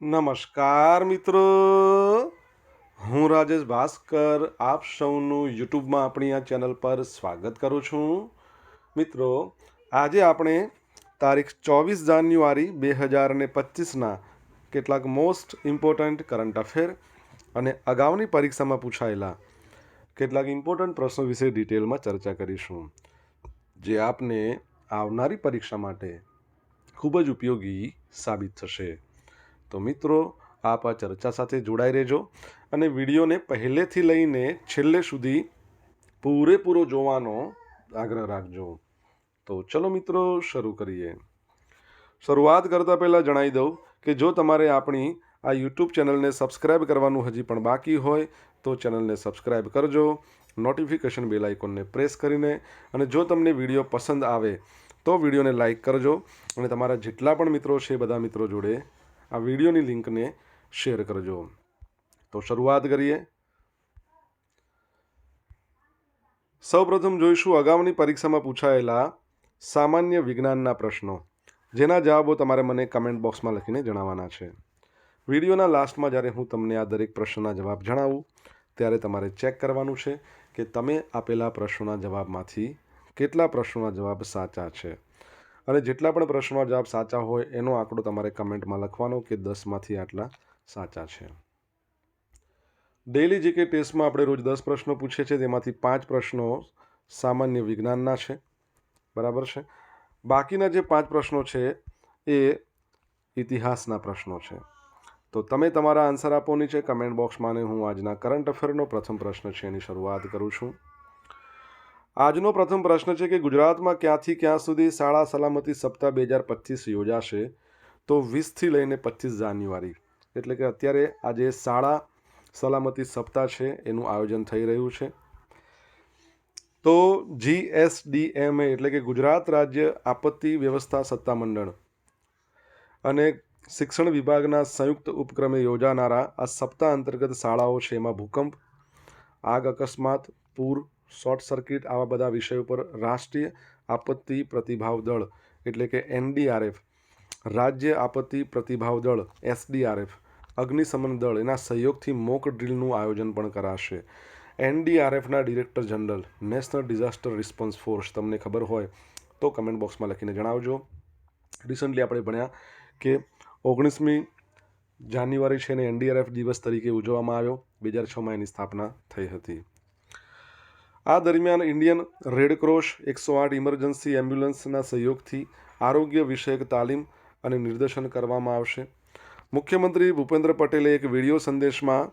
નમસ્કાર મિત્રો, હું રાજેશ ભાસ્કર આપ સૌનું યુટ્યુબમાં આપણી આ ચેનલ પર સ્વાગત કરું છું. મિત્રો, આજે આપણે તારીખ 24 જાન્યુઆરી 2025ના કેટલાક મોસ્ટ ઇમ્પોર્ટન્ટ કરંટ અફેર અને અગાઉની પરીક્ષામાં પૂછાયેલા કેટલાક ઇમ્પોર્ટન્ટ પ્રશ્નો વિશે ડિટેલમાં ચર્ચા કરીશું, જે આપને આવનારી પરીક્ષા માટે ખૂબ જ ઉપયોગી સાબિત થશે. તો મિત્રો, આપ આ ચર્ચા સાથે જોડાઈ રહેજો અને વિડીયોને પહેલેથી લઈને છેલ્લે સુધી પૂરેપૂરો જોવાનો આગ્રહ રાખજો. તો ચલો મિત્રો, શરૂ કરીએ. શરૂઆત કરતાં પહેલાં જણાવી દઉં કે જો તમારે આપણી આ યુટ્યુબ ચેનલને સબસ્ક્રાઈબ કરવાનું હજી પણ બાકી હોય તો ચેનલને સબસ્ક્રાઈબ કરજો, નોટિફિકેશન બેલ આઇકોનને પ્રેસ કરીને, અને જો તમને વિડીયો પસંદ આવે તો વિડીયોને લાઈક કરજો અને તમારા જેટલા પણ મિત્રો છે બધા મિત્રો જોડે આ વિડીયોની લિંકને શેર કરજો. તો શરૂઆત કરીએ. સૌપ્રથમ જોઈશું અગાઉની પરીક્ષામાં પૂછાયેલા સામાન્ય વિજ્ઞાનના પ્રશ્નો, જેના જવાબો તમારે મને કમેન્ટ બોક્સમાં લખીને જણાવવાના છે. વિડીયોના લાસ્ટમાં જ્યારે હું તમને આ દરેક પ્રશ્નના જવાબ જણાવું ત્યારે તમારે ચેક કરવાનું છે કે તમે આપેલા પ્રશ્નોના જવાબમાંથી કેટલા પ્રશ્નોના જવાબ સાચા છે, અને જેટલા પણ પ્રશ્નોના જવાબ સાચા હોય એનો આંકડો તમારે કમેન્ટમાં લખવાનો કે 10માંથી આટલા સાચા છે. ડેઇલી જીકે ટેસ્ટમાં આપણે રોજ 10 પ્રશ્નો પૂછીએ છીએ, તેમાંથી 5 પ્રશ્નો સામાન્ય વિજ્ઞાનના છે, બરાબર છે. બાકીના જે 5 પ્રશ્નો છે એ ઇતિહાસના પ્રશ્નો છે. તો તમે તમારા આન્સર આપો નીચે કમેન્ટ બોક્સમાં, અને હું આજના કરંટ અફેરનો પ્રથમ પ્રશ્ન છે એની શરૂઆત કરું છું. આજનો પ્રથમ પ્રશ્ન છે કે ગુજરાતમાં ક્યાંથી ક્યાં સુધી શાળા સલામતી સપ્તાહ 2025 યોજાશે? તો 20થી લઈને 25 જાન્યુઆરી, એટલે કે અત્યારે આજે શાળા સલામતી સપ્તાહ છે એનું આયોજન થઈ રહ્યું છે. તો GSDMA એટલે કે ગુજરાત રાજ્ય આપત્તિ વ્યવસ્થા સત્તામંડળ અને શિક્ષણ વિભાગના સંયુક્ત ઉપક્રમે યોજાનારા આ સપ્તાહ અંતર્ગત શાળાઓ છે એમાં ભૂકંપ, આગ અકસ્માત, પૂર, શોર્ટ સર્કિટ આવા બધા વિષયો પર રાષ્ટ્રીય આપત્તિ પ્રતિભાવ દળ એટલે કે NDRF, રાજ્ય આપત્તિ પ્રતિભાવ દળ SDRF, અગ્નિશમન દળ એના સહયોગથી મોક ડ્રીલનું આયોજન પણ કરાશે. NDRFના director general, national disaster response force, તમને ખબર હોય તો કમેન્ટ બોક્સમાં લખીને જણાવજો. રિસન્ટલી આપણે ભણ્યા કે 19મી જાન્યુઆરી છે એને NDRF દિવસ તરીકે ઉજવવામાં આવ્યો. 2006માં એની સ્થાપના થઈ હતી. આ દરમિયાન ઇન્ડિયન રેડક્રોસ 108 ઇમરજન્સી એમ્બ્યુલન્સના સહયોગથી આરોગ્ય વિષયક તાલીમ અને નિર્દેશન કરવામાં આવશે. મુખ્યમંત્રી ભૂપેન્દ્ર પટેલે એક વિડીયો સંદેશમાં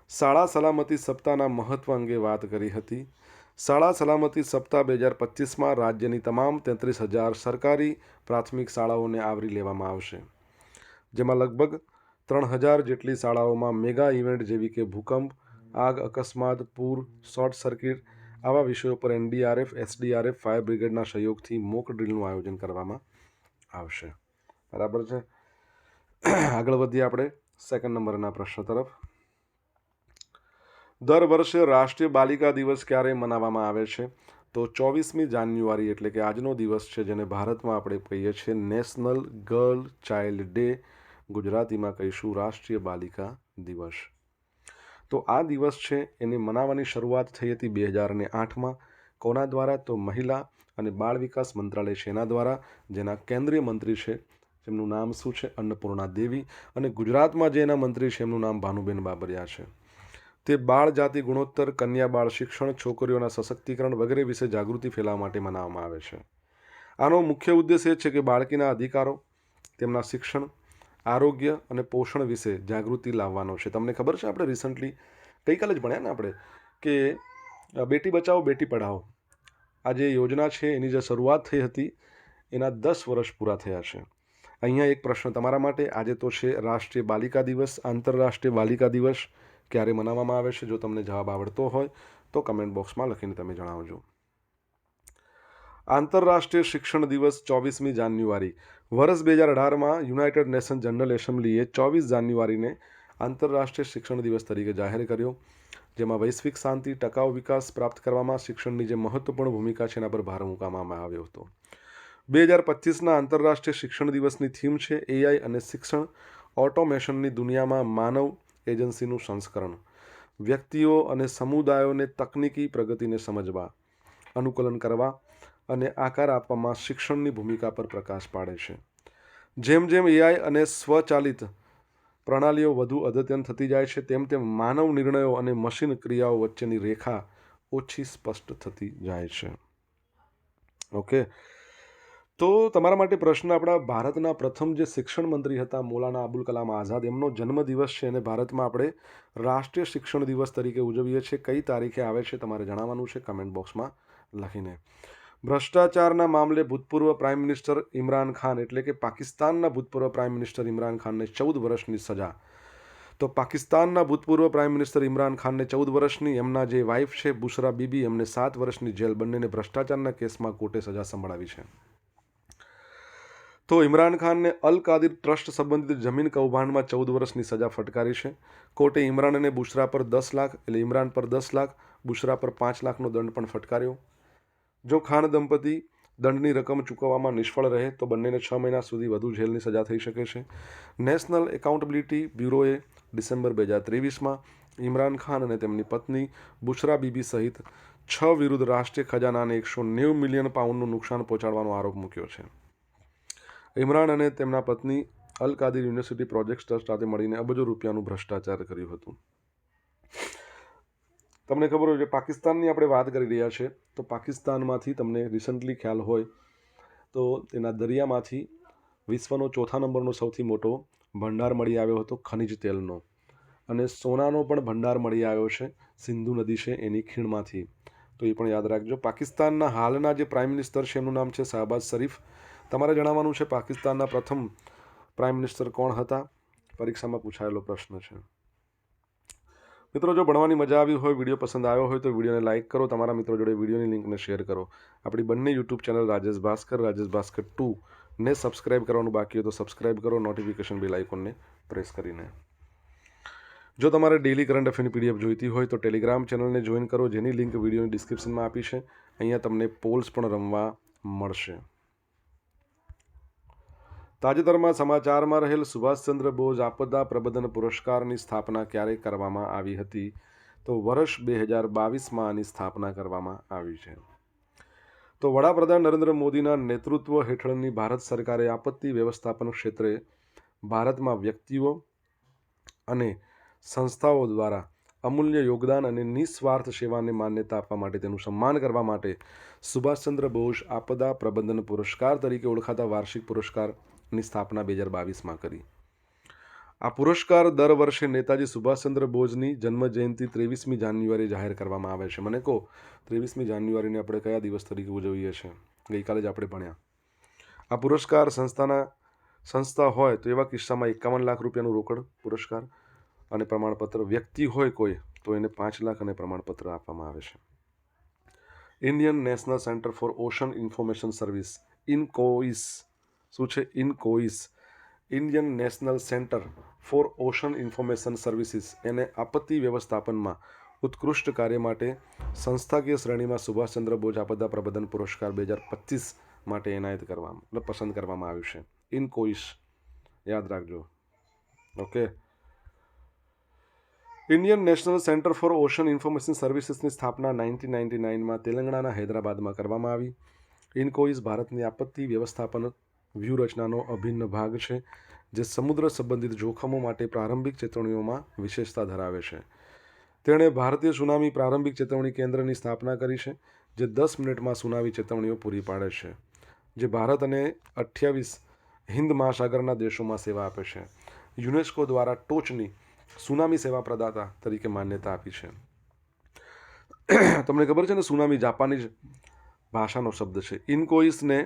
શાળા સલામતી સપ્તાહના મહત્વ અંગે વાત કરી હતી. શાળા સલામતી સપ્તાહ 2025માં રાજ્યની તમામ 33,000 સરકારી પ્રાથમિક શાળાઓને આવરી લેવામાં આવશે, જેમાં લગભગ 3,000 જેટલી શાળાઓમાં મેગા ઇવેન્ટ જેવી કે ભૂકંપ, આગ અકસ્માત, પૂર, શોર્ટ સર્કિટ આવા વિષયો પર NDRF, SDRF, ફાયર બ્રિગેડના સહયોગથી મોક ડ્રીલનું આયોજન કરવામાં આવશે. બરાબર છે. આગળ વધીએ આપણે સેકન્ડ નંબરના પ્રશ્ન તરફ. દર વર્ષે રાષ્ટ્રીય બાલિકા દિવસ ક્યારે મનાવવામાં આવે છે? તો 24મી જાન્યુઆરી એટલે કે આજનો દિવસ છે, જેને ભારતમાં આપણે કહીએ છીએ નેશનલ ગર્લ ચાઇલ્ડ ડે, ગુજરાતીમાં કહીશું રાષ્ટ્રીય બાલિકા દિવસ. તો આ દિવસ છે એને મનાવવાની શરૂઆત થઈ હતી 2008માં. કોના દ્વારા? તો મહિલા અને બાળ વિકાસ મંત્રાલય છે એના દ્વારા, જેના કેન્દ્રીય મંત્રી છે જેમનું નામ શું છે? અન્નપૂર્ણા દેવી. અને ગુજરાતમાં જે એના મંત્રી છે એમનું નામ ભાનુબેન બાબરિયા છે. તે બાળ જાતિ ગુણોત્તર, કન્યા બાળ શિક્ષણ, છોકરીઓના સશક્તિકરણ વગેરે વિશે જાગૃતિ ફેલાવવા માટે મનાવવામાં આવે છે. આનો મુખ્ય ઉદ્દેશ એ છે કે બાળકીના અધિકારો, તેમના શિક્ષણ, આરોગ્ય અને પોષણ વિશે જાગૃતિ લાવવાનો છે. તમને ખબર છે, આપણે રિસન્ટલી ગઈકાલે જ ભણ્યા ને આપણે કે બેટી બચાવો બેટી પઢાઓ આ જે યોજના છે એની જે શરૂઆત થઈ હતી એના 10 વર્ષ પૂરા થયા છે. અહીંયા એક પ્રશ્ન તમારા માટે. આજે તો છે રાષ્ટ્રીય બાલિકા દિવસ, આંતરરાષ્ટ્રીય બાલિકા દિવસ ક્યારે મનાવવામાં આવે છે? જો તમને જવાબ આવડતો હોય તો કમેન્ટ બોક્સમાં લખીને તમે જણાવજો. આંતરરાષ્ટ્રીય શિક્ષણ દિવસ 24મી જાન્યુઆરી. વર્ષ 2018માં યુનાઇટેડ નેશન જનરલ એસેમ્બલીએ 24 જાન્યુઆરીને આંતરરાષ્ટ્રીય શિક્ષણ દિવસ તરીકે જાહેર કર્યો, જેમાં વૈશ્વિક શાંતિ, ટકાઉ વિકાસ પ્રાપ્ત કરવામાં શિક્ષણની જે મહત્વપૂર્ણ ભૂમિકા છે એના પર ભાર મૂકવામાં આવ્યો હતો. 2025ના આંતરરાષ્ટ્રીય શિક્ષણ દિવસની થીમ છે AI અને શિક્ષણ, ઓટોમેશનની દુનિયામાં માનવ એજન્સીનું સંસ્કરણ, વ્યક્તિઓ અને સમુદાયોને તકનીકી પ્રગતિને સમજવા, અનુકૂલન કરવા અને આકાર આપવામાં શિક્ષણની ભૂમિકા પર પ્રકાશ પાડે છે. જેમ જેમ એઆઈ અને સ્વચાલિત પ્રણાલીઓ વધુ અદ્યતન થતી જાય છે, તેમ તેમ માનવ નિર્ણયો અને મશીન ક્રિયાઓ વચ્ચેની રેખા ઓછી સ્પષ્ટ થતી જાય છે. ઓકે, તો તમારા માટે પ્રશ્ન, આપણા ભારતના પ્રથમ જે શિક્ષણ મંત્રી હતા મૌલાના અબુલ કલામ આઝાદ, એમનો જન્મદિવસ છે અને ભારતમાં આપણે રાષ્ટ્રીય શિક્ષણ દિવસ તરીકે ઉજવીએ છીએ. કઈ તારીખે આવે છે તમારે જણાવવાનું છે કમેન્ટ બોક્સમાં લખીને. ભ્રષ્ટાચારના મામલે ભૂતપૂર્વ પ્રાઇમ મિનિસ્ટર ઇમરાન ખાન, એટલે કે પાકિસ્તાનના ભૂતપૂર્વ પ્રાઇમ મિનિસ્ટર ઇમરાન ખાનને 14 વર્ષની સજા. તો પાકિસ્તાનના ભૂતપૂર્વ પ્રાઇમ મિનિસ્ટર ઇમરાન ખાનને 14 વર્ષની, એમના જે વાઇફ છે બુશરા બીબી, એમને 7 વર્ષની જેલ, બંનેને ભ્રષ્ટાચારના કેસમાં કોર્ટે સજા સંભળાવી છે. તો ઇમરાન ખાનને અલ કાદિર ટ્રસ્ટ સંબંધિત જમીન કૌભાંડમાં 14 વર્ષની સજા ફટકારી છે. કોર્ટે ઇમરાન અને બુશરા પર 10 લાખ, એટલે ઇમરાન પર 10 લાખ, બુશરા પર 5 લાખનો દંડ પણ ફટકાર્યો. જો ખાન દંપતી દંડની રકમ ચૂકવવામાં નિષ્ફળ રહે તો બંનેને 6 મહિના સુધી વધુ જેલની સજા થઈ શકે છે. નેશનલ એકાઉન્ટેબિલિટી બ્યુરોએ ડિસેમ્બર 2023માં ઇમરાન ખાન અને તેમની પત્ની બુશરા બીબી સહિત 6 વિરુદ્ધ રાષ્ટ્રીય ખજાનાને 190 મિલિયન પાઉન્ડનું નુકસાન પહોંચાડવાનો આરોપ મૂક્યો છે. ઇમરાન અને તેમના પત્ની અલ કાદિર યુનિવર્સિટી પ્રોજેક્ટ ટ્રસ્ટ સાથે મળીને અબજો રૂપિયાનું ભ્રષ્ટાચાર કર્યું હતું. તમને ખબર હોય, પાકિસ્તાનની આપણે વાત કરી રહ્યા છે, તો પાકિસ્તાનમાંથી તમને રિસન્ટલી ખ્યાલ હોય તો તેના દરિયામાંથી વિશ્વનો 4થા નંબરનો સૌથી મોટો ભંડાર મળી આવ્યો હતો ખનિજ તેલનો, અને સોનાનો પણ ભંડાર મળી આવ્યો છે સિંધુ નદી છે એની ખીણમાંથી. તો એ પણ યાદ રાખજો. પાકિસ્તાનના હાલના જે પ્રાઇમ મિનિસ્ટર છે એમનું નામ છે શાહબાઝ શરીફ. તમારે જણાવવાનું છે પાકિસ્તાનના પ્રથમ પ્રાઇમ મિનિસ્ટર કોણ હતા, પરીક્ષામાં પૂછાયેલો પ્રશ્ન છે. મિત્રો, જો ભણવાની મજા આવી હોય, વિડીયો પસંદ આવ્યો હોય તો વિડીયોને લાઇક કરો, તમારા મિત્રો જોડે વિડીયોની લિંકને શેર કરો. આપણી બંને યુટ્યુબ ચેનલ રાજેશ ભાસ્કર 2 ને સબસ્ક્રાઇબ કરવાનું બાકી હોય તો સબસ્ક્રાઇબ કરો, નોટિફિકેશન બેલ આઇકોનને પ્રેસ કરીને. જો તમારે ડેલી કરંટ અફેરની પીડીએફ જોઈતી હોય તો ટેલિગ્રામ ચેનલને જોઈન કરો, જેની લિંક વિડીયોની ડિસ્ક્રિપ્શનમાં આપી છે. અહીંયા તમને પોલ્સ પણ રમવા મળશે. તાજેતરમાં સમાચારમાં રહેલ સુભાષચંદ્ર બોઝ આપદા પ્રબંધન પુરસ્કારની સ્થાપના ક્યારે કરવામાં આવી હતી? તો વર્ષ 2022માં આની સ્થાપના કરવામાં આવી છે. તો વડાપ્રધાન નરેન્દ્ર મોદીના નેતૃત્વ હેઠળની ભારત સરકારે આપત્તિ વ્યવસ્થાપન ક્ષેત્રે ભારતમાં વ્યક્તિઓ અને સંસ્થાઓ દ્વારા અમૂલ્ય યોગદાન અને નિસ્વાર્થ સેવાને માન્યતા આપવા માટે, તેનું સન્માન કરવા માટે સુભાષચંદ્ર બોઝ આપદા પ્રબંધન પુરસ્કાર તરીકે ઓળખાતા વાર્ષિક પુરસ્કારની સ્થાપના 2022માં કરી. આ પુરસ્કાર દર વર્ષે નેતાજી સુભાષચંદ્ર બોઝની જન્મ જયંતિ 23મી જાન્યુઆરી જાહેર કરવામાં આવે છે. મને કહો, 23મી જાન્યુઆરીને આપણે કયા દિવસ તરીકે ઉજવીએ છીએ? ગઈકાલે જ આપણે ભણ્યા. આ પુરસ્કાર સંસ્થા હોય તો એવા કિસ્સામાં 51 લાખ રૂપિયાનું રોકડ પુરસ્કાર અને પ્રમાણપત્ર, વ્યક્તિ હોય કોઈ તો એને 5 લાખ અને પ્રમાણપત્ર આપવામાં આવે છે. Indian national centre for ocean information service, INCOIS. શું છે INCOIS? Indian national centre for ocean information services, એને આપત્તિ વ્યવસ્થાપનમાં ઉત્કૃષ્ટ કાર્ય માટે સંસ્થાકીય શ્રેણીમાં સુભાષચંદ્ર બોઝ આપદા પ્રબંધન પુરસ્કાર 2025 માટે એનાયત કરવામાં, પસંદ કરવામાં આવ્યું છે. ઇનકોઇસ યાદ રાખજો. Okay. Indian national centre for ocean information સર્વિસીસની સ્થાપના 1999માં તેલંગાણાના હૈદરાબાદમાં કરવામાં આવી. ઇનકોઇસ ભારતની આપત્તિ વ્યવસ્થાપન વ્યૂહરચનાનો અભિન્ન ભાગ છે, જે સમુદ્ર સંબંધિત જોખમો માટે પ્રારંભિક ચેતવણીઓમાં વિશેષતા ધરાવે છે. તેણે ભારતીય સુનામી પ્રારંભિક ચેતવણી કેન્દ્રની સ્થાપના કરી છે, જે 10 મિનિટમાં સુનામી ચેતવણીઓ પૂરી પાડે છે, જે ભારત અને 28 હિન્દ મહાસાગરના દેશોમાં સેવા આપે છે. યુનેસ્કો દ્વારા ટોચની સુનામી સેવા પ્રદાતા તરીકે માન્યતા આપી છે. તમને ખબર છે ને, સુનામી જાપાનીઝ ભાષાનો શબ્દ છે. ઇનકોઇસને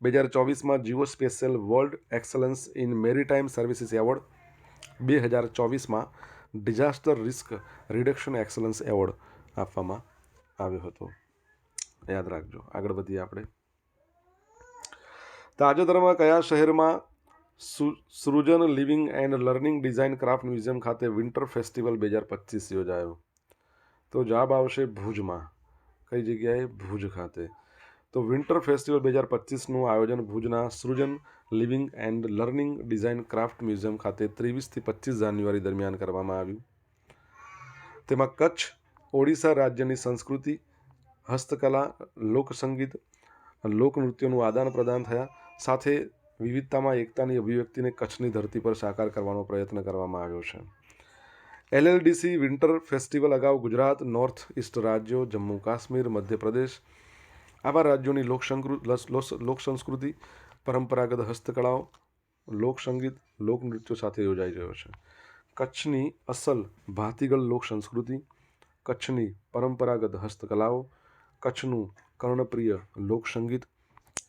2024માં geospatial world excellence in maritime services award, 2024માં disaster risk reduction excellence award આપવામાં આવ્યો હતો. યાદ રાખજો. આગળ વધીએ આપણે. તાજેતરમાં કયા શહેરમાં Srujan living and learning design craft museum ખાતે વિન્ટર ફેસ્ટિવલ 2025 યોજાયો? તો જવાબ આવશે ભુજમાં. કઈ જગ્યાએ? ભુજ ખાતે. તો વિન્ટર ફેસ્ટિવલ 2025નું આયોજન ભુજના Srujan living and learning design craft museum ખાતે 23થી 25 જાન્યુઆરી દરમિયાન કરવામાં આવ્યું. તેમાં કચ્છ, ઓડિશા રાજ્યની સંસ્કૃતિ, હસ્તકલા, લોકસંગીત, લોકનૃત્યોનું આદાન પ્રદાન થયા. સાથે વિવિધતામાં એકતાની અભિવ્યક્તિને કચ્છની ધરતી પર સાકાર કરવાનો પ્રયત્ન કરવામાં આવ્યો છે. LLDC વિન્ટર ફેસ્ટિવલ અગાઉ ગુજરાત, નોર્થ ઇસ્ટ રાજ્યો, જમ્મુ કાશ્મીર, મધ્યપ્રદેશ આવા રાજ્યોની લોકસંસ્કૃતિ, પરંપરાગત હસ્તકળાઓ, લોકસંગીત, લોકનૃત્યો સાથે યોજાઈ રહ્યો છે. કચ્છની અસલ ભાતીગળ લોકસંસ્કૃતિ, કચ્છની પરંપરાગત હસ્તકલાઓ, કચ્છનું કર્ણપ્રિય લોકસંગીત,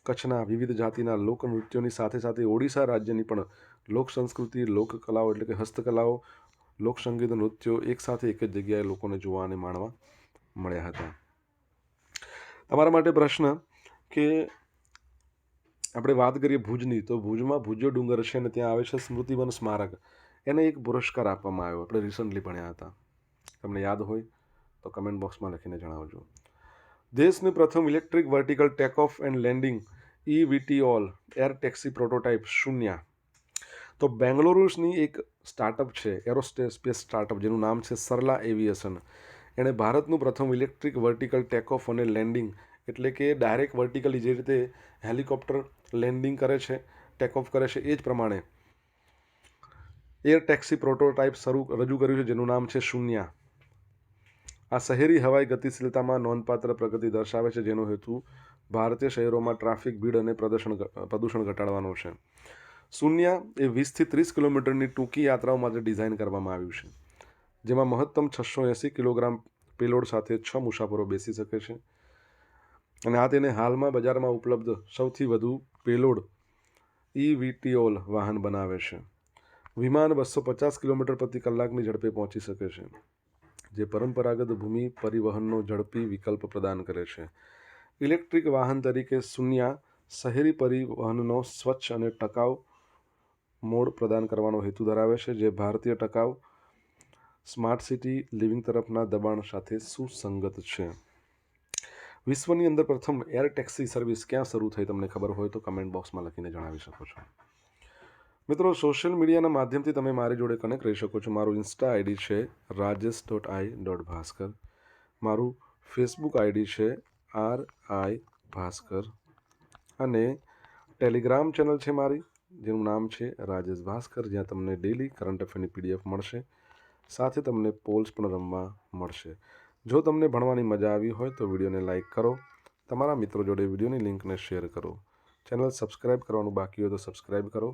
કચ્છના વિવિધ જાતિના લોકનૃત્યોની સાથે સાથે ઓડિશા રાજ્યની પણ લોકસંસ્કૃતિ, લોકકલાઓ એટલે કે હસ્તકલાઓ, લોકસંગીત, નૃત્યો એકસાથે એક જ જગ્યાએ લોકોને જોવા અને માણવા મળ્યા હતા. તમારા માટે પ્રશ્ન કે આપણે વાત કરીએ ભુજની, તો ભુજમાં ભુજ્યો ડુંગર છે અને ત્યાં આવે છે સ્મૃતિવન સ્મારક. એને એક પુરસ્કાર આપવામાં આવ્યો, આપણે રિસન્ટલી ભણ્યા હતા. તમને યાદ હોય તો કમેન્ટ બોક્સમાં લખીને જણાવજો. દેશની પ્રથમ electric vertical take off and landing eVTOL air taxi prototype શૂન્ય. તો બેંગ્લોરુની એક સ્ટાર્ટઅપ છે, એરોસ્પેસ સ્ટાર્ટઅપ, જેનું નામ છે સરલા એવિએશન. એણે ભારતનું પ્રથમ ઇલેક્ટ્રિક વર્ટિકલ ટેક ઓફ અને લેન્ડિંગ એટલે કે ડાયરેક્ટ વર્ટિકલી જે રીતે હેલિકોપ્ટર લેન્ડિંગ કરે છે, ટેક ઓફ કરે છે, એ જ પ્રમાણે એર ટેક્સી પ્રોટોટાઇપ રજૂ કર્યું છે, જેનું નામ છે શૂન્ય. આ શહેરી હવાઈ ગતિશીલતામાં નોંધપાત્ર પ્રગતિ દર્શાવે છે, જેનો હેતુ ભારતીય શહેરોમાં ટ્રાફિક ભીડ અને પ્રદૂષણ ઘટાડવાનો છે. શૂન્ય એ 20થી 30 કિલોમીટરની ટૂંકી યાત્રાઓ માટે ડિઝાઇન કરવામાં આવ્યું છે, જેમાં મહત્તમ 680 કિલોગ્રામ પેલોડ સાથે 6 મુસાફરો બેસી શકે છે. અને આ તેને હાલમાં બજારમાં ઉપલબ્ધ સૌથી વધુ પેલોડ eVTOL વાહન બનાવે છે. વિમાન 250 કિલોમીટર પ્રતિ કલાકની ઝડપે પહોંચી શકે છે, જે પરંપરાગત ભૂમિ પરિવહનનો ઝડપી વિકલ્પ પ્રદાન કરે છે. ઇલેક્ટ્રિક વાહન તરીકે શૂન્ય શહેરી પરિવહનનો સ્વચ્છ અને ટકાઉ મોડ પ્રદાન કરવાનો હેતુ ધરાવે છે, જે ભારતીય ટકાઉ સ્માર્ટ સિટી લિવિંગ તરફના દબાણ સાથે સુસંગત છે. વિશ્વની અંદર પ્રથમ એર ટેક્સી સર્વિસ ક્યાં શરૂ થઈ, તમને ખબર હોય તો કમેન્ટ બોક્સમાં લખીને જણાવી શકો છો. મિત્રો, સોશિયલ મીડિયાના માધ્યમથી તમે મારી જોડે કનેક્ટ રહી શકો છો. મારું ઇન્સ્ટા આઈડી છે rajesh.i.bhaskar. મારું ફેસબુક આઈડી છે RI ભાસ્કર અને ટેલિગ્રામ ચેનલ છે મારી, જેનું નામ છે રાજેશ ભાસ્કર, જ્યાં તમને ડેલી કરંટ અફેરની PDF મળશે, સાથે તમને પોલ્સ પણ રમવા મળશે. જો તમને ભણવાની મજા આવી હોય તો વિડીયોને લાઇક કરો, તમારા મિત્રો જોડે વિડીયોની લિંકને શેર કરો. ચેનલ સબસ્ક્રાઇબ કરવાનું બાકી હોય તો સબસ્ક્રાઇબ કરો,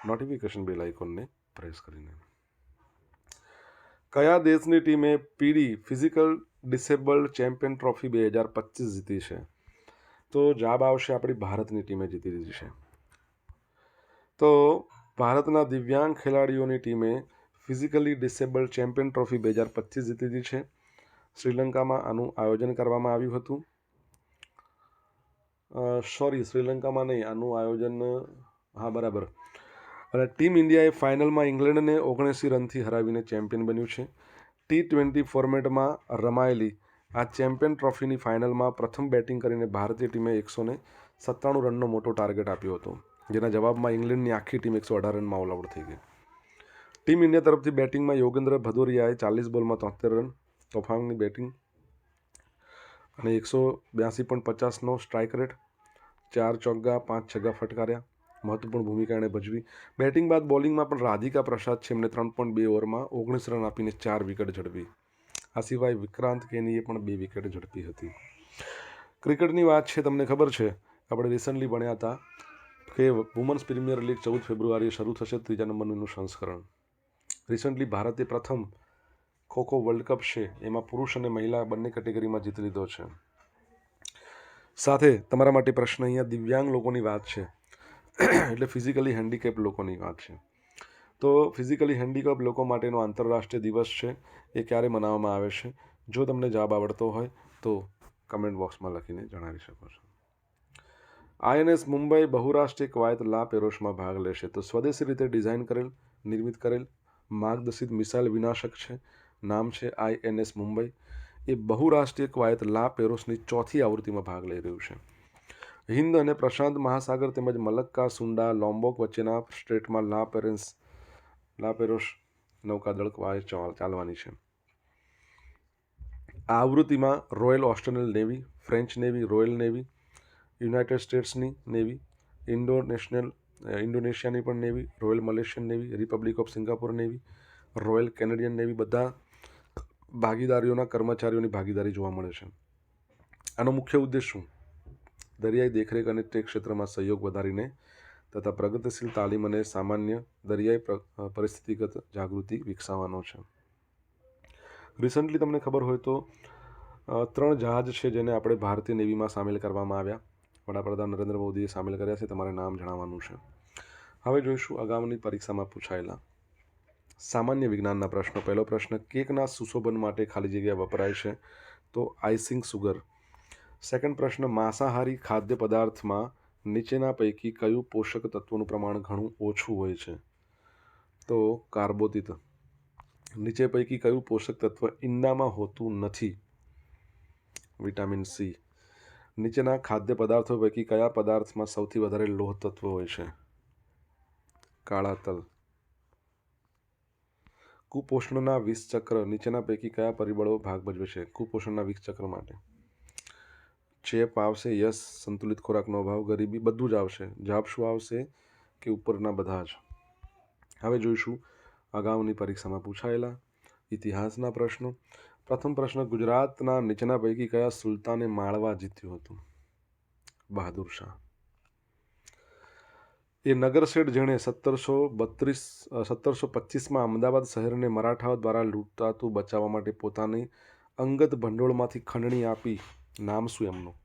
નોટિફિકેશન બેલ આઇકોનને પ્રેસ કરીને. કયા દેશની ટીમે PD physical disabled champion trophy 2025 જીતી છે? તો જવાબ આવશે આપણી ભારતની ટીમે જીતી દીધી છે. તો ભારતના દિવ્યાંગ ખેલાડીઓની ટીમે ફિઝિકલી ડિસેબલ્ડ ચેમ્પિયન ટ્રોફી 2025 જીતી દીધી છે. શ્રીલંકામાં આનું આયોજન કરવામાં આવ્યું હતું. શ્રીલંકામાં નહીં, આનું આયોજન બરાબર. અને ટીમ ઇન્ડિયાએ ફાઇનલમાં ઇંગ્લેન્ડને 79 રનથી હરાવીને ચેમ્પિયન બન્યું છે. T20 ફોર્મેટમાં રમાયેલી આ ચેમ્પિયન ટ્રોફીની ફાઇનલમાં પ્રથમ બેટિંગ કરીને ભારતીય ટીમે 197 રનનો મોટો ટાર્ગેટ આપ્યો હતો, જેના જવાબમાં ઇંગ્લેન્ડની આખી ટીમ 118 રનમાં ઓલ આઉટ થઈ ગઈ. ટીમ ઇન્ડિયા તરફથી બેટિંગમાં યોગેન્દ્ર ભદૌરિયાએ 40 બોલમાં 73 રન, તોફાનની બેટિંગ અને 182.50નો સ્ટ્રાઇક રેટ, 4 ચોગ્ગા 5 છગ્ગા ફટકાર્યા, મહત્વપૂર્ણ ભૂમિકા એણે ભજવી. બેટિંગ બાદ બોલિંગમાં પણ રાધિકા પ્રસાદ છે, એમણે 3.2 ઓવરમાં 19 રન આપીને 4 વિકેટ ઝડપી. આ સિવાય વિક્રાંત કેનીએ પણ 2 વિકેટ ઝડપી હતી. ક્રિકેટની વાત છે, તમને ખબર છે આપણે રિસન્ટલી ભણ્યા હતા કે વુમન્સ પ્રીમિયર લીગ 14 ફેબ્રુઆરીએ શરૂ થશે, 3જા નંબરનું સંસ્કરણ. રિસન્ટલી ભારતે પ્રથમ ખોખો વર્લ્ડ કપ છે, એમાં પુરુષ અને મહિલા બંને કેટેગરીમાં જીતી લીધો છે. સાથે તમારા માટે પ્રશ્ન અહીંયા દિવ્યાંગ લોકોની વાત છે, એટલે ફિઝિકલી હેન્ડીકેપ લોકોની વાત છે. તો ફિઝિકલી હેન્ડીકેપ લોકો માટેનો આંતરરાષ્ટ્રીય દિવસ છે, એ ક્યારે મનાવવામાં આવે છે? જો તમને જવાબ આવડતો હોય તો કમેન્ટ બોક્સમાં લખીને જણાવી શકો છો. INS મુંબઈ બહુરાષ્ટ્રીય કવાયત લા પેરોસમાં ભાગ લેશે. તો સ્વદેશી રીતે ડિઝાઇન કરેલ, નિર્મિત કરેલ, માર્ગદર્શિત મિસાઇલ વિનાશક છે, નામ છે INS મુંબઈ. એ બહુરાષ્ટ્રીય કવાયત લા પેરોસની 4થી આવૃત્તિમાં ભાગ લઈ રહ્યું છે. હિન્દ અને પ્રશાંત મહાસાગર તેમજ મલક્કા, સુંડા, લોમ્બોક વચ્ચેના સ્ટ્રેટમાં લા પેરોસ નૌકાદળ ચાલવાની છે. આ આવૃત્તિમાં royal Australian navy, French navy, royal navy, United સ્ટેટ્સની નેવી, ઇન્ડોનેશિયાની પણ navy, royal Malaysian navy, republic of Singapore navy, royal Canadian navy, બધા ભાગીદારીઓના કર્મચારીઓની ભાગીદારી જોવા મળે છે. આનો મુખ્ય ઉદ્દેશ શું? દરિયાઈ દેખરેખ અને તે ક્ષેત્રમાં સહયોગ વધારીને તથા પ્રગતિશીલ તાલીમ અને સામાન્ય દરિયાઈ પરિસ્થિતિગત જાગૃતિ વિકસાવવાનો છે. રિસન્ટલી તમને ખબર હોય તો 3 જહાજ છે જેને આપણે ભારતીય નેવીમાં સામેલ કરવામાં આવ્યા. વડાપ્રધાન નરેન્દ્ર મોદીએ સામેલ કર્યા છે. તમારે નામ જણાવવાનું છે. હવે જોઈશું અગાઉની પરીક્ષામાં પૂછાયેલા સામાન્ય વિજ્ઞાનના પ્રશ્નો. પહેલો પ્રશ્ન, કેકના સુશોભન માટે ખાલી જગ્યા વપરાય છે? તો આઇસિંગ સુગર. સેકન્ડ પ્રશ્ન, માંસાહારી ખાદ્ય પદાર્થમાં નીચેના પૈકી કયું પોષક તત્વોનું પ્રમાણ ઘણું ઓછું હોય છે? તો કાર્બોદિત. નીચે પૈકી કયું પોષક તત્વ ઈંડામાં હોતું નથી? Vitamin C. નીચેના ખાદ્ય પદાર્થો પૈકી કયા પદાર્થમાં સૌથી વધારે લોહ તત્વ હોય છે? કાળા તલ. કુપોષણના 20 ચક્ર નીચેના પૈકી કયા પરિબળો ભાગ ભજવે છે? કુપોષણના 20 ચક્ર માટે ચેપ આવશે, યસ, સંતુલિત ખોરાકનો અભાવ, ગરીબી, બધું જ આવશે. જવાબ શું આવશે કે ઉપરના બધા જ. હવે જોઈશું અગાઉની પરીક્ષામાં પૂછાયેલા ઇતિહાસના પ્રશ્નો. પ્રથમ પ્રશ્ન, ગુજરાતના નીચેના પૈકી કયા સુલતાને માળવા જીત્યું હતું? બહાદુર શાહ. એ નગરશેઠ જેણે 1725માં અમદાવાદ શહેરને મરાઠાઓ દ્વારા લૂંટાતું બચાવવા માટે પોતાની અંગત ભંડોળમાંથી ખંડણી આપી, નામ શું એમનું?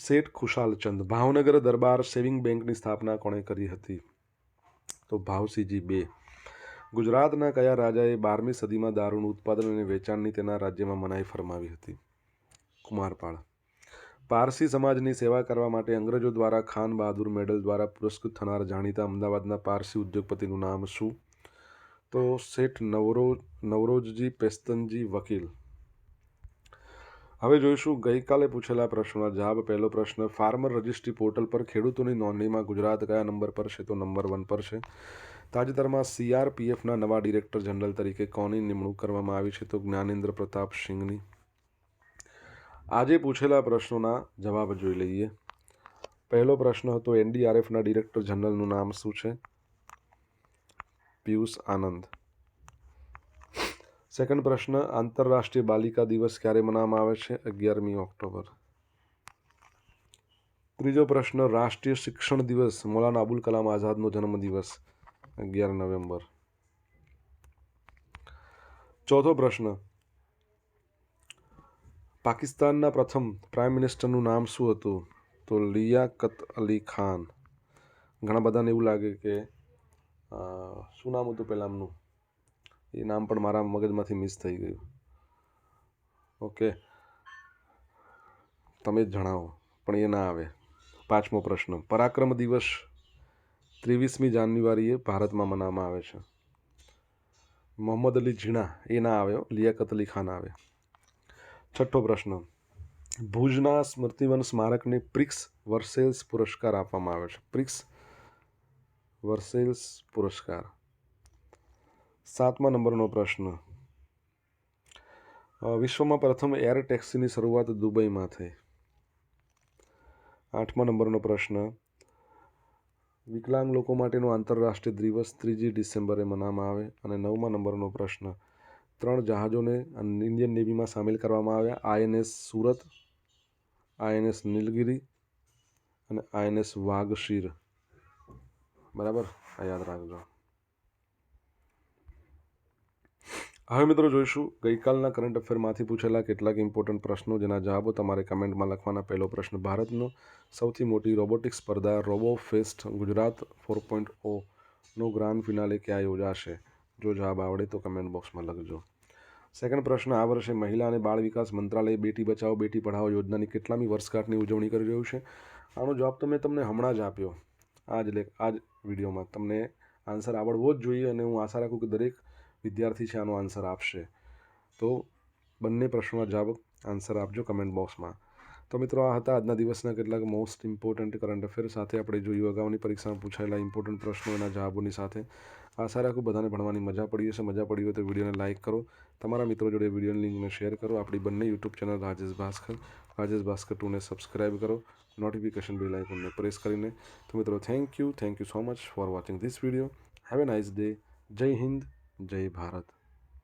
શેઠ ખુશાલચંદ. ભાવનગર દરબાર સેવિંગ બેંકની સ્થાપના કોણે કરી હતી? તો ભાવસિંહજી બે. ગુજરાતના કયા રાજાએ 12મી સદીમાં દારૂનું ઉત્પાદન અને વેચાણની તેના રાજ્યમાં મનાઈ ફરમાવી હતી? કુમારપાળ. પારસી સમાજની સેવા કરવા માટે અંગ્રેજો દ્વારા ખાન બહાદુર મેડલ દ્વારા પુરસ્કૃત થનાર જાણીતા અમદાવાદના પારસી ઉદ્યોગપતિનું નામ શું? તો શેઠ નવરોજજી પેસ્તનજી વકીલ. હવે જોઈશું ગઈકાલે પૂછેલા પ્રશ્નોના જવાબ. પહેલો પ્રશ્ન, ફાર્મર રજિસ્ટ્રી પોર્ટલ પર ખેડૂતોની નોંધણીમાં ગુજરાત કયા નંબર પર છે? તો નંબર 1 પર છે. તાજેતરમાં CRPFના નવા ડિરેક્ટર જનરલ તરીકે કોની નિમણૂક કરવામાં આવી છે? તો જ્ઞાનેન્દ્ર પ્રતાપ સિંઘની. આજે પૂછેલા પ્રશ્નોના જવાબ જોઈ લઈએ. પહેલો પ્રશ્ન હતો NDRFના ડિરેક્ટર જનરલનું નામ શું છે? પિયુષ આનંદ. સેકન્ડ પ્રશ્ન, આંતરરાષ્ટ્રીય બાલિકા દિવસ ક્યારે મનાવવામાં આવે છે? 11મી ઓક્ટોબર. ત્રીજો પ્રશ્ન, રાષ્ટ્રીય શિક્ષણ દિવસ મૌલાના અબુલ કલામ આઝાદનો જન્મદિવસ 11 નવેમ્બર. ચોથો પ્રશ્ન, પાકિસ્તાનના પ્રથમ પ્રાઇમ મિનિસ્ટરનું નામ શું હતું? તો લિયાકત અલી ખાન. ઘણા બધાને એવું લાગે કે શું નામ હતું પહેલાંનું, એ નામ પણ મારા મગજમાંથી મિસ થઈ ગયું. ઓકે, તમે જ જણાવો, પણ એ ના આવે. પાંચમો પ્રશ્ન, પરાક્રમ દિવસ 23મી જાન્યુઆરીએ ભારતમાં મનાવવામાં આવે છે. મોહમ્મદ અલી ઝીણા એ ના આવે, લિયાકત અલી ખાન આવે. છઠ્ઠો પ્રશ્ન, ભુજના સ્મૃતિવન સ્મારકને પ્રિક્સ વર્સેલ્સ પુરસ્કાર આપવામાં આવે છે. પ્રિક્સ વર્સેલ્સ પુરસ્કાર. 7મા નંબરનો પ્રશ્ન, વિશ્વમાં પ્રથમ એર ટેક્સીની શરૂઆત દુબઈમાં થઈ. 8મા નંબરનો પ્રશ્ન, વિકલાંગ લોકો માટેનો આંતરરાષ્ટ્રીય દિવસ 3 ડિસેમ્બરે મનાવવામાં આવે. અને 9મા નંબરનો પ્રશ્ન, 3 જહાજોને ઇન્ડિયન નેવીમાં સામેલ કરવામાં આવ્યા. INS સુરત, INS નીલગિરી અને INS વાઘશીર. બરાબર, આ યાદ રાખજો. હવે મિત્રો જોઈશું ગઈકાલના કરંટ અફેરમાંથી પૂછેલા કેટલાક ઇમ્પોર્ટન્ટ પ્રશ્નો જેના જવાબો તમારે કમેન્ટમાં લખવાના. પહેલો પ્રશ્ન, ભારતનો સૌથી મોટી રોબોટિક્સ સ્પર્ધા રોબો ફેસ્ટ ગુજરાત 4.0નો ગ્રાન્ડ ફિનાલે ક્યાં યોજાશે? જો જવાબ આવડે તો કમેન્ટ બોક્સમાં લખજો. સેકન્ડ પ્રશ્ન, આ વર્ષે મહિલા અને બાળ વિકાસ મંત્રાલય બેટી બચાવો બેટી પઢાઓ યોજનાની કેટલામી વર્ષગાંઠની ઉજવણી કરી રહ્યું છે? આનો જવાબ તો મેં તમને હમણાં જ આપ્યો, આ જ વિડીયોમાં. તમને આન્સર આવડવો જ જોઈએ અને હું આશા રાખું કે દરેક વિદ્યાર્થી છે આનો આન્સર આપશે. તો બંને પ્રશ્નોના જવાબ આન્સર આપજો કમેન્ટ બોક્સમાં. તો મિત્રો, આ હતા આજના દિવસના કેટલાક મોસ્ટ ઇમ્પોર્ટન્ટ કરંટ અફેર સાથે આપણે જોયું અગાઉની પરીક્ષામાં પૂછાયેલા ઇમ્પોર્ટન્ટ પ્રશ્નો એના જવાબોની સાથે. આશા રાખું બધાને ભણવાની મજા પડી હશે. મજા પડી હોય તો વિડીયોને લાઇક કરો, તમારા મિત્રો જોડે વિડીયોની લિંકને શેર કરો. આપણી બંને યુટ્યુબ ચેનલ રાજેશ ભાસ્કર 2ને સબસ્ક્રાઈબ કરો, નોટિફિકેશન બેલ આઇકોનને પ્રેસ કરીને. તો મિત્રો, thank you so much for watching this video. Have a nice day. જય હિન્દ, જય ભારત.